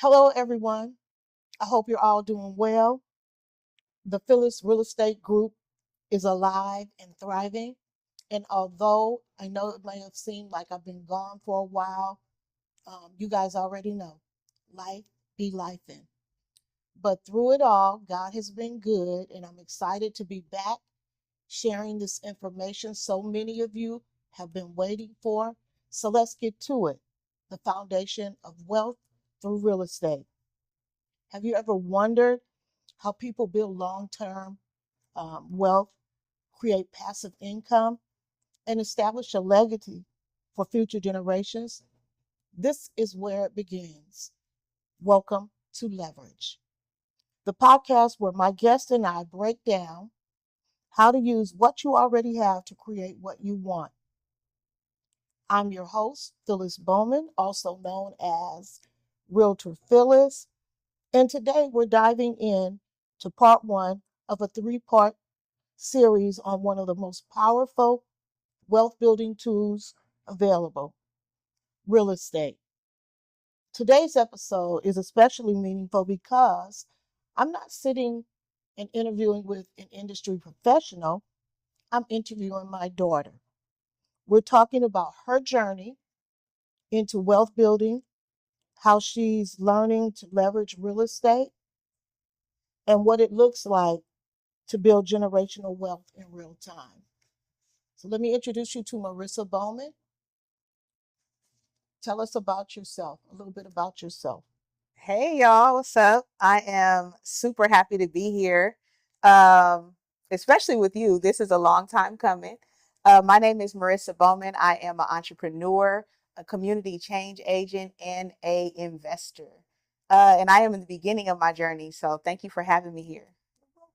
Hello, everyone. I hope you're all doing well. The Phyllis Real Estate Group is alive and thriving. And although I know it may have seemed like I've been gone for a while, you guys already know life be lifing. But through it all, God has been good, and I'm excited to be back sharing this information so many of you have been waiting for. So let's get to it. The foundation of wealth through real estate. Have you ever wondered how people build long term wealth, create passive income, and establish a legacy for future generations? This is where it begins. Welcome to Leverage, the podcast where my guest and I break down how to use what you already have to create what you want. I'm your host, Phyllis Bowman, also known as Realtor Phyllis. And today we're diving in to part one of a three-part series on one of the most powerful wealth building tools available, real estate. Today's episode is especially meaningful because I'm not sitting and interviewing with an industry professional, I'm interviewing my daughter. We're talking about her journey into wealth building, how she's learning to leverage real estate, and what it looks like to build generational wealth in real time. So let me introduce you to Marissa Bowman. Tell us about yourself, a little bit about yourself. Hey y'all, what's up? I am super happy to be here, um, especially with you. This is a long time coming. My name is Marissa Bowman. I am an entrepreneur, a community change agent, and a investor. And I am in the beginning of my journey. So thank you for having me here,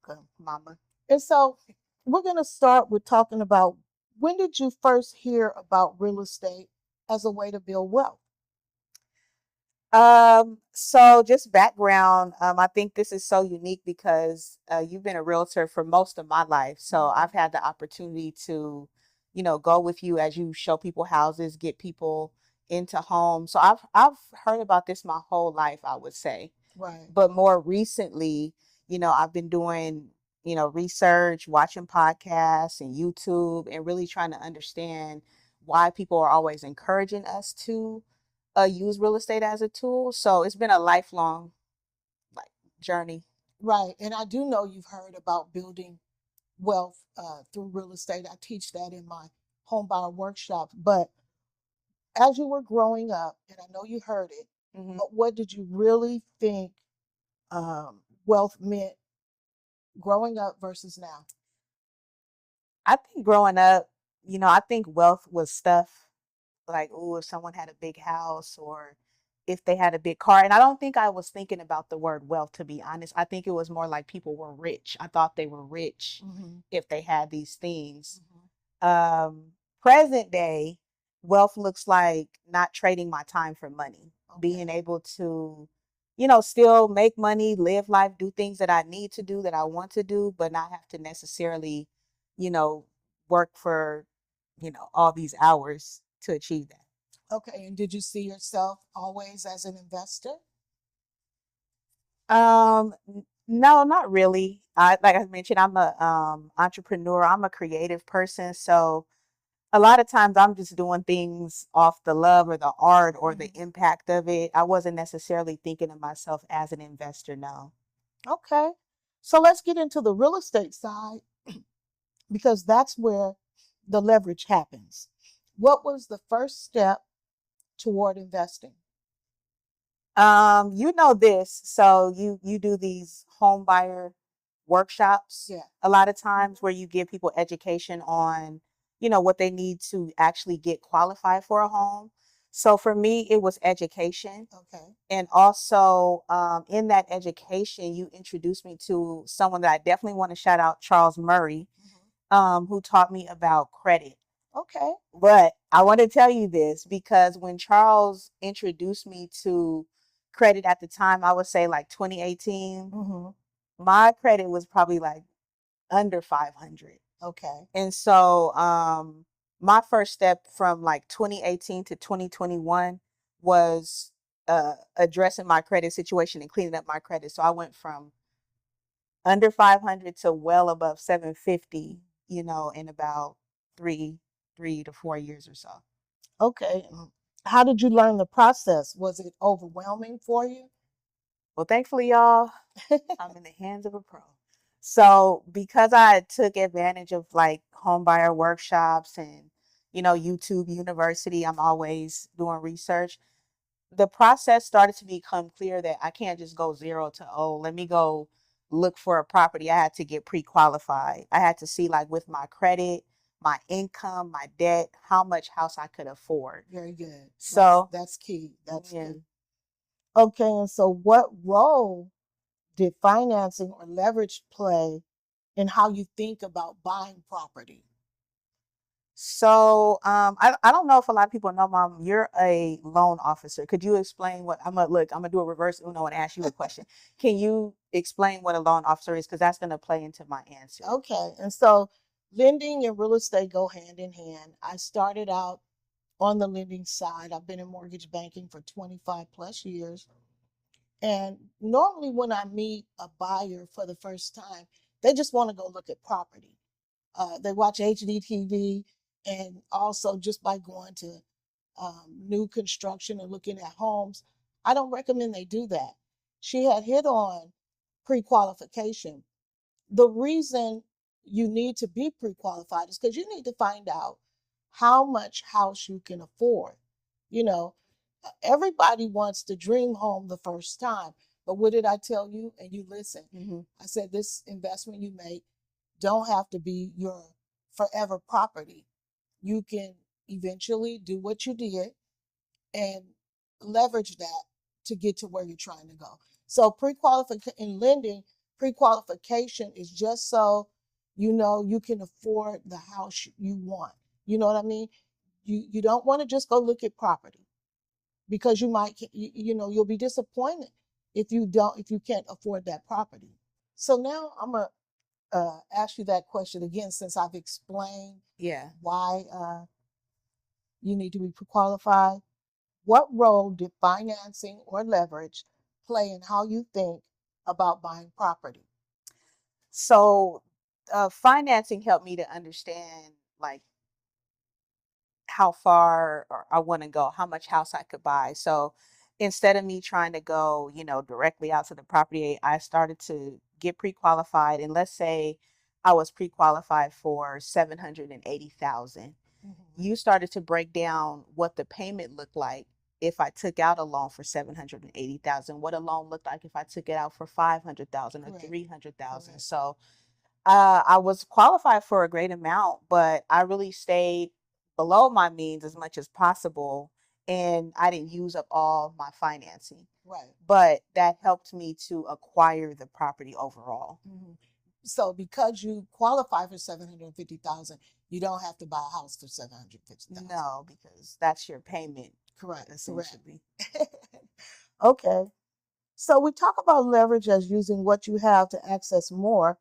Welcome. Mama. And so we're going to start with talking about when did you first hear about real estate as a way to build wealth? So just background, I think this is so unique because you've been a realtor for most of my life. So I've had the opportunity to, go with you as you show people houses, get people into homes. So I've heard about this my whole life, I would say. Right. But more recently, I've been doing, research, watching podcasts and YouTube and really trying to understand why people are always encouraging us to use real estate as a tool. So it's been a lifelong like journey. Right. And I do know you've heard about building wealth through real estate. I teach that in my home buyer workshops. But as you were growing up, and I know you heard it, hmm but what did you really think wealth meant growing up versus now? I think growing up, I think wealth was stuff like, oh, if someone had a big house or if they had a big car. And I don't think I was thinking about the word wealth, to be honest. I think it was more like people were rich. I thought they were rich Mm-hmm. if they had these things. Mm-hmm. Present day, wealth looks like not trading my time for money, being Okay. able to, still make money, live life, do things that I need to do, that I want to do, but not have to necessarily, you know, work for, all these hours to achieve that. Okay. And did you see yourself always as an investor? No, not really. Like I mentioned, I'm a entrepreneur. I'm a creative person, so a lot of times I'm just doing things off the love or the art or the Mm-hmm. impact of it. I wasn't necessarily thinking of myself as an investor, no. Okay. So let's get into the real estate side because that's where the leverage happens. What was the first step toward investing? You know this, so you do these home buyer workshops Yeah. a lot of times Mm-hmm. where you give people education on, what they need to actually get qualified for a home. So for me, it was education. Okay. And also, in that education, you introduced me to someone that I definitely want to shout out, Charles Murray, Mm-hmm. who taught me about credit. Okay. But I want to tell you this because when Charles introduced me to credit at the time, I would say like 2018, Mm-hmm. my credit was probably like under 500. Okay. And so my first step from like 2018 to 2021 was addressing my credit situation and cleaning up my credit. So I went from under 500 to well above 750, in about three, 3 to 4 years or so. Okay. How did you learn the process? Was it overwhelming for you? Well, thankfully, y'all, I'm in the hands of a pro. So because I took advantage of like home buyer workshops and, YouTube University, I'm always doing research. The process started to become clear that I can't just go zero to, oh, let me go look for a property. I had to get pre-qualified. I had to see like with my credit, my income, my debt, how much house I could afford. Very good. So That's key. That's yeah. key. Okay, and so what role did financing or leverage play in how you think about buying property? So I don't know if a lot of people know, Mom, you're a loan officer. Could you explain what I'm gonna do a reverse Uno and ask you a question. Can you explain what a loan officer is? Because that's gonna play into my answer. Okay, and so lending and real estate go hand in hand. I started out on the lending side. I've been in mortgage banking for 25 plus years. And normally, when I meet a buyer for the first time, they just want to go look at property. They watch HDTV, and also just by going to new construction and looking at homes, I don't recommend they do that. She had hit on pre qualification. The reason you need to be pre qualified is because you need to find out how much house you can afford. You know, everybody wants the dream home the first time. But what did I tell you? And you listen. I said, this investment you make don't have to be your forever property. You can eventually do what you did and leverage that to get to where you're trying to go. So pre-qualification in lending, pre-qualification is just so you can afford the house you want. You know what I mean? You don't want to just go look at property because you might you'll be disappointed if you can't afford that property. So now I'm gonna ask you that question again since I've explained why you need to be qualified. What role did financing or leverage play in how you think about buying property? So financing helped me to understand like how far I want to go, how much house I could buy. So instead of me trying to go, directly out to the property, I started to get pre-qualified. And let's say I was pre-qualified for 780,000. You started to break down what the payment looked like if I took out a loan for 780,000, what a loan looked like if I took it out for 500,000 or 300,000. So I was qualified for a great amount, but I really stayed below my means as much as possible. And I didn't use up all my financing. Right. But that helped me to acquire the property overall. So because you qualify for 750,000, you don't have to buy a house for 750,000. No, because that's your payment. Correct. Essentially. Okay. So we talk about leverage as using what you have to access more.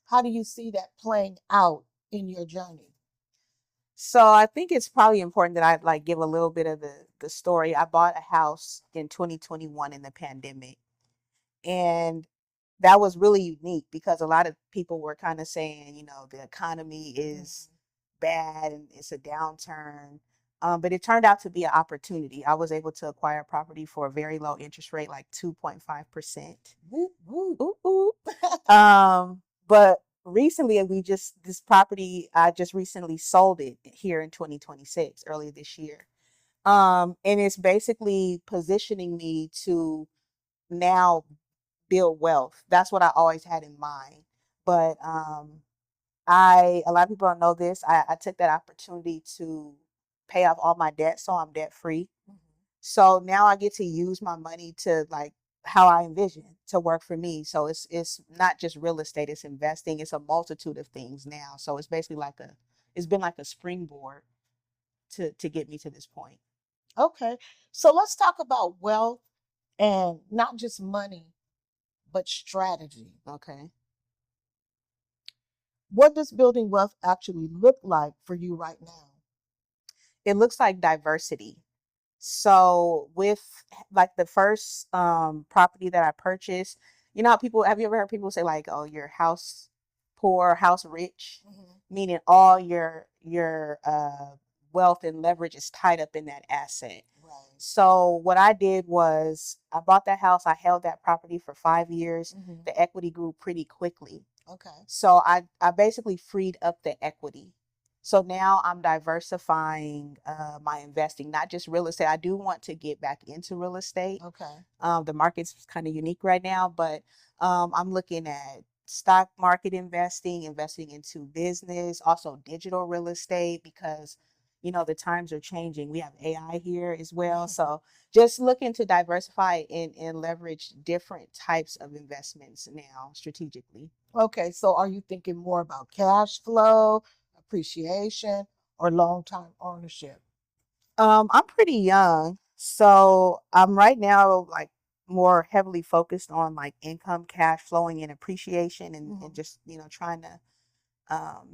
How do you see that playing out in your journey? So I think it's probably important that I like give a little bit of the story. I bought a house in 2021 in the pandemic, and that was really unique because a lot of people were kind of saying, the economy is bad and it's a downturn. But it turned out to be an opportunity. I was able to acquire a property for a very low interest rate, like 2.5%. Whoop, whoop. Ooh, ooh. But recently this property, I just recently sold it here in 2026, earlier this year. And it's basically positioning me to now build wealth. That's what I always had in mind. But a lot of people don't know this. I took that opportunity to pay off all my debt, so I'm debt free. So now I get to use my money to like how I envision to work for me. So it's not just real estate, it's investing, it's a multitude of things now. So it's basically it's been like a springboard to get me to this point. Okay. So let's talk about wealth and not just money, but strategy. Okay. What does building wealth actually look like for you right now? It looks like diversity. So with like the first property that I purchased, you know how people have you ever heard people say like, oh, your house poor, house rich, Hmm. meaning all your wealth and leverage is tied up in that asset. Right. So what I did was I bought that house, I held that property for 5 years. Hmm. The equity grew pretty quickly. Okay. So I basically freed up the equity. So now I'm diversifying my investing, not just real estate. I do want to get back into real estate. Okay. The market's kind of unique right now, but I'm looking at stock market investing, investing into business, also digital real estate because the times are changing. We have AI here as well. So just looking to diversify and leverage different types of investments now strategically. Okay. So are you thinking more about cash flow, appreciation, or long-term ownership? I'm pretty young, so I'm right now like more heavily focused on like income, cash flowing, and appreciation, and Hmm. just trying to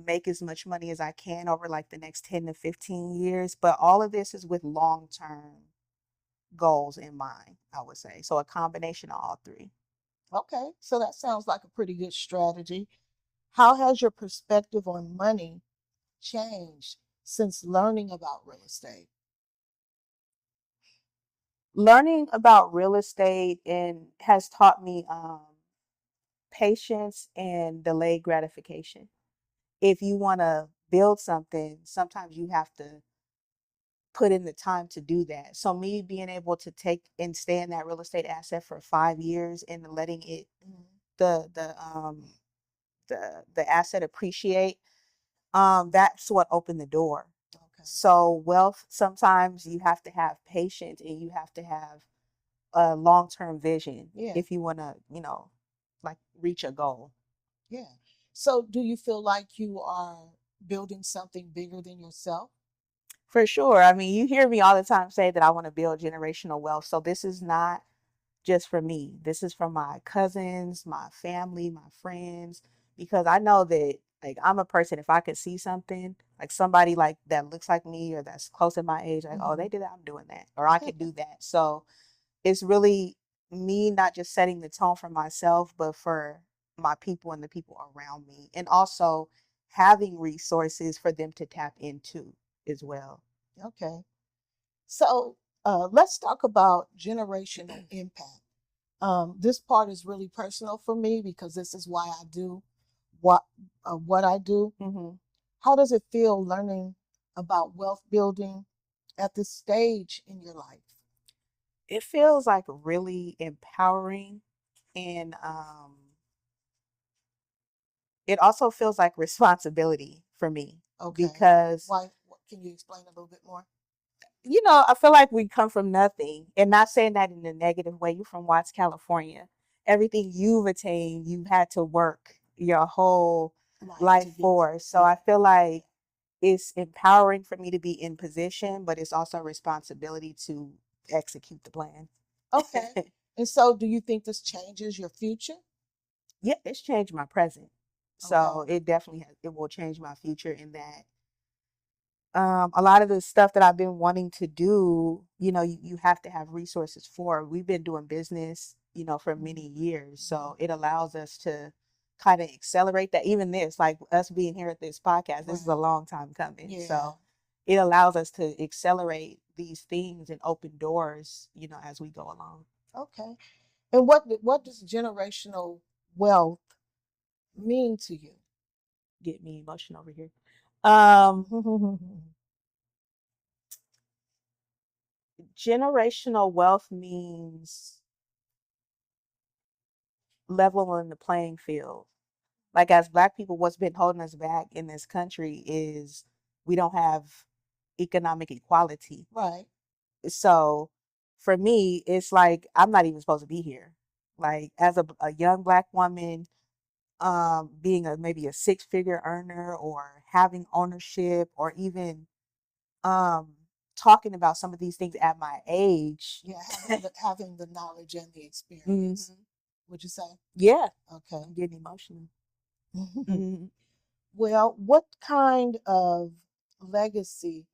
make as much money as I can over like the next 10 to 15 years. But all of this is with long term goals in mind, I would say. So a combination of all three. Okay. So that sounds like a pretty good strategy. How has your perspective on money changed since learning about real estate? Learning about real estate and has taught me patience and delayed gratification. If you want to build something, sometimes you have to put in the time to do that. So me being able to take and stay in that real estate asset for 5 years and letting it Mhm. the the um the asset appreciate, that's what opened the door. Okay. So wealth, sometimes you have to have patience and you have to have a long-term vision Yeah. if you want to, like reach a goal. Yeah. So do you feel like you are building something bigger than yourself? For sure. I mean, you hear me all the time say that I want to build generational wealth. So this is not just for me. This is for my cousins, my family, my friends, because I know that like I'm a person, if I could see something, like somebody like that looks like me or that's close in my age, like, oh, they Hmm. did that, I'm doing that. Or I could do that. So it's really me not just setting the tone for myself, but for my people and the people around me. And also having resources for them to tap into as well. Okay. So let's talk about generational impact. This part is really personal for me because this is why I do what what I do. Hmm. How does it feel learning about wealth building at this stage in your life? It feels like really empowering and it also feels like responsibility for me Okay. because Why? What, can you explain a little bit more? I feel like we come from nothing, and not saying that in a negative way. You're from Watts, California. Everything you've attained, you've had to work your whole Life to life get to. for. So I Yeah. feel like it's empowering for me to be in position, but it's also a responsibility to execute the plan. Okay. And so, do you think this changes your future? Yeah, it's changed my present. Okay. So it definitely it will change my future in that a lot of the stuff that I've been wanting to do, you have to have resources for. We've been doing business, for Hmm. many years. Hmm. So it allows us to kind of accelerate that. Even this, like us being here at this podcast, this is a Right. long time coming. Yeah. So it allows us to accelerate these things and open doors, as we go along. Okay. And what does generational wealth mean to you? Get me emotional over here. Um, Generational wealth means leveling the playing field. Like as Black people, what's been holding us back in this country is we don't have economic equality. Right. So for me, it's like I'm not even supposed to be here. Like as a young Black woman, being maybe a six-figure earner or having ownership or even um talking about some of these things at my age. Yeah. Having the knowledge and the experience. Mhm. Would you say? Yeah, Okay. I'm getting emotional. Mhm. Well, what kind of legacy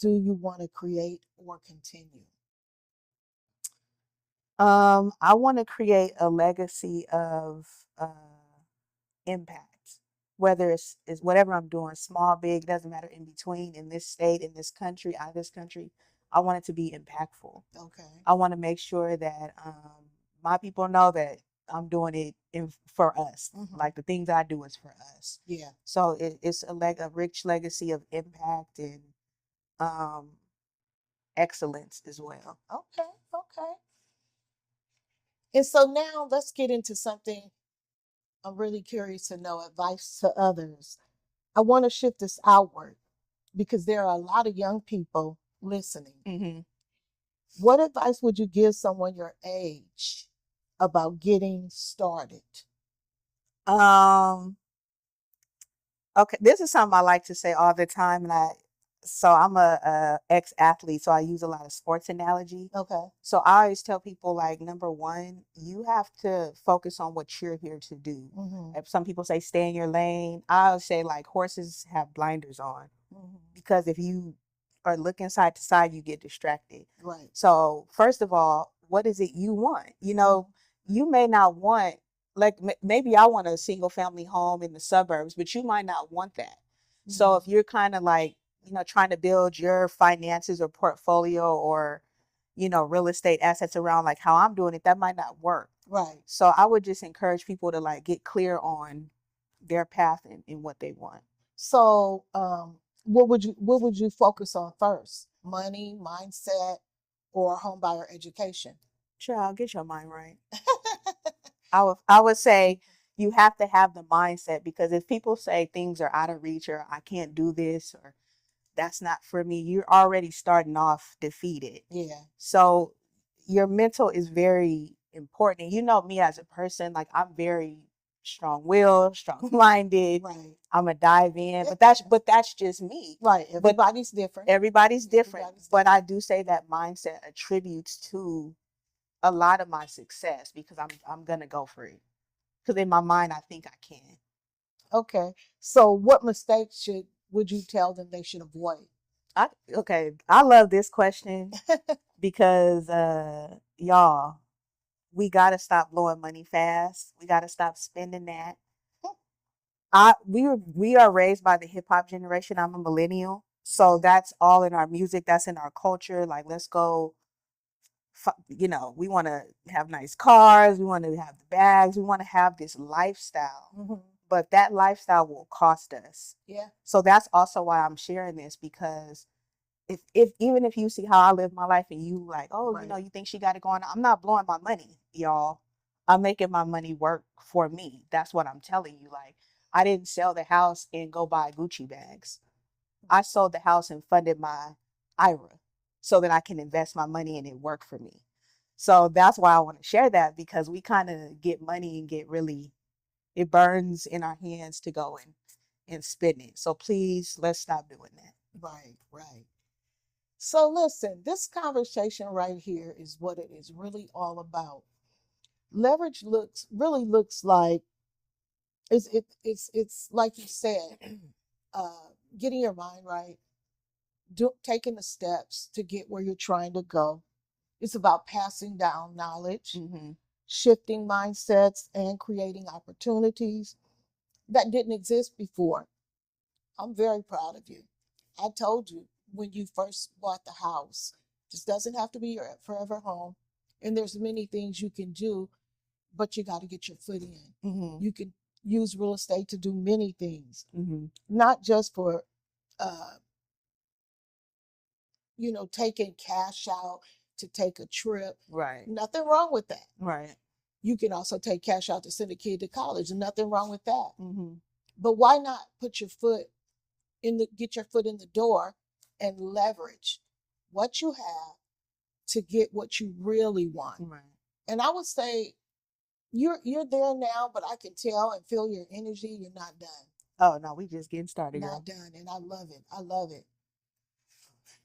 do you want to create or continue? I want to create a legacy of impact, whether it's whatever I'm doing, small, big, doesn't matter, in between, in this state, in this country, out of this country. I want it to be impactful. Okay. I want to make sure that my people know that I'm doing it for us. Like the things I do is for us. Yeah. So it's a rich legacy of impact and um, excellence as well. Okay. Okay. And so now let's get into something I'm really curious to know, advice to others. I want to shift this outward because there are a lot of young people listening. Mm-hmm. What advice would you give someone your age about getting started? Um, Okay, this is something I like to say all the time, and I'm a ex-athlete, so I use a lot of sports analogy. Okay. So I always tell people, like, number one, you have to focus on what you're here to do. If some people say stay in your lane, I always say, like, horses have blinders on, because if you are looking side to side, you get distracted. Right. So first of all, what is it you want? You know, you may not want, like, maybe I want a single family home in the suburbs, but you might not want that. So if you're kind of like, trying to build your finances or portfolio or, real estate assets around like how I'm doing it, that might not work. Right. So I would just encourage people to like get clear on their path and what they want. So, what would you focus on first? Money, mindset, or home buyer education? Child, get your mind right. I would say you have to have the mindset, because if people say things are out of reach or I can't do this or that's not for me, you're already starting off defeated. Yeah. So your mental is very important. And you know me as a person, like I'm very strong-willed, strong-minded. Right. I'm a dive in, but that's just me. Right. Everybody's different. Everybody's different. Everybody's But different. I do say that mindset attributes to a lot of my success, because I'm gonna go for it. Because in my mind, I think I can. Okay. So, what mistakes would you tell them they should avoid? I love this question because y'all, we gotta stop blowing money fast. We gotta stop spending that. We are raised by the hip hop generation. I'm a millennial, so that's all in our music. That's in our culture. Like, let's go. We want to have nice cars. We want to have the bags. We want to have this lifestyle, but that lifestyle will cost us. Yeah. So that's also why I'm sharing this, because if even if you see how I live my life and you like, oh, Right. you think she got it going on, I'm not blowing my money, y'all. I'm making my money work for me. That's what I'm telling you. Like, I didn't sell the house and go buy Gucci bags. I sold the house and funded my IRA so that I can invest my money and it work for me. So that's why I want to share that, because we kind of get money and it burns in our hands to go and spend it. So please, let's stop doing that. Right. Right. So, listen, this conversation right here is what it is really all about. Leverage looks like it's like you said, getting your mind right, taking the steps to get where you're trying to go. It's about passing down knowledge, shifting mindsets, and creating opportunities that didn't exist before. I'm very proud of you. I told you when you first bought the house, this doesn't have to be your forever home. And there's many things you can do, but you got to get your foot in. You can use real estate to do many things, not just for, uh, taking cash out to take a trip. Right. Nothing wrong with that. Right. You can also take cash out to send a kid to college. Nothing wrong with that. But why not get your foot in the door and leverage what you have to get what you really want? Right. And I would say you're there now, but I can tell and feel your energy. You're not done. Oh no, we just getting started, girl. Not done. And I love it. I love it.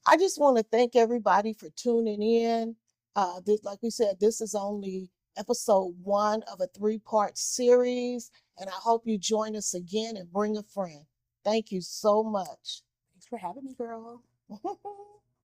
I just want to thank everybody for tuning in. Like we said, this is only episode 1 of a 3-part series, and I hope you join us again and bring a friend. Thank you so much. Thanks for having me, girl.